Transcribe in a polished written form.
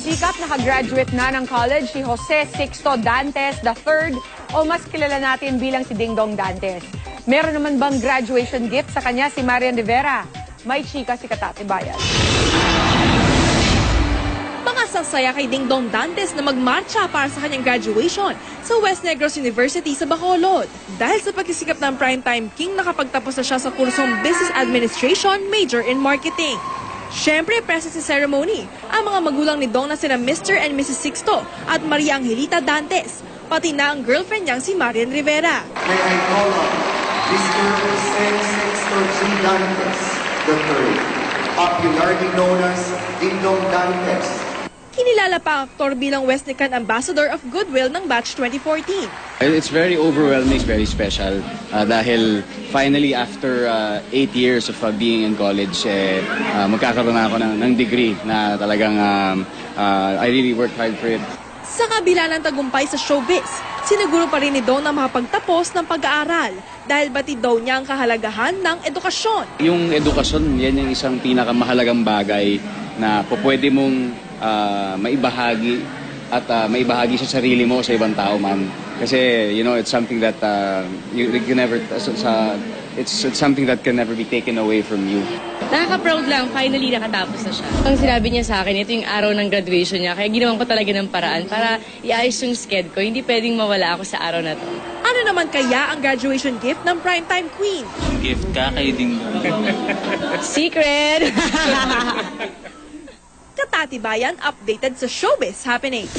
Sikap, nakagraduate na ng college si Jose Sixto Dantes III o mas kilala natin bilang si Ding Dong Dantes. Meron naman bang graduation gift sa kanya si Marian Rivera? May chika si Katatibayan. Mga sasaya kay Ding Dong Dantes na magmarcha para sa kanyang graduation sa West Negros University sa Bacolod. Dahil sa pagsisikap ng Primetime King, nakapagtapos na siya sa kursong Business Administration, major in Marketing. Siyempre, present sa ceremony ang mga magulang ni Dong na sina Mr. and Mrs. Sixto at Maria Angelita Dantes, pati na ang girlfriend niyang si Marian Rivera. May I call on Mr. Jose Sixto G. Dantes III, popularly known as Ding Dong Dantes. Kinilala pa ang aktor bilang Westnican Ambassador of Goodwill ng Batch 2014. It's very overwhelming, very special dahil finally after 8 years of being in college, magkakaroon na ako ng degree na talagang I really worked hard for it. Sa kabila ng tagumpay sa showbiz, siniguro pa rin ni Dong na makapagtapos ng pag-aaral dahil batid daw niya ang kahalagahan ng edukasyon. Yung edukasyon, yan yung isang pinakamahalagang bagay na pwede mong maibahagi at maibahagi sa sarili mo sa ibang tao man. Kasi, you know, it's something that you can never, it's something that can never be taken away from you. Nakaka-proud lang, finally nakatapos na siya. Ang sinabi niya sa akin, ito yung araw ng graduation niya, kaya ginawan ko talaga ng paraan para iayos yung sked ko. Hindi pwedeng mawala ako sa araw na to. Ano naman kaya ang graduation gift ng Primetime Queen? Gift ka kay Ding Dong. Secret! Katatibayan updated sa showbiz happenings.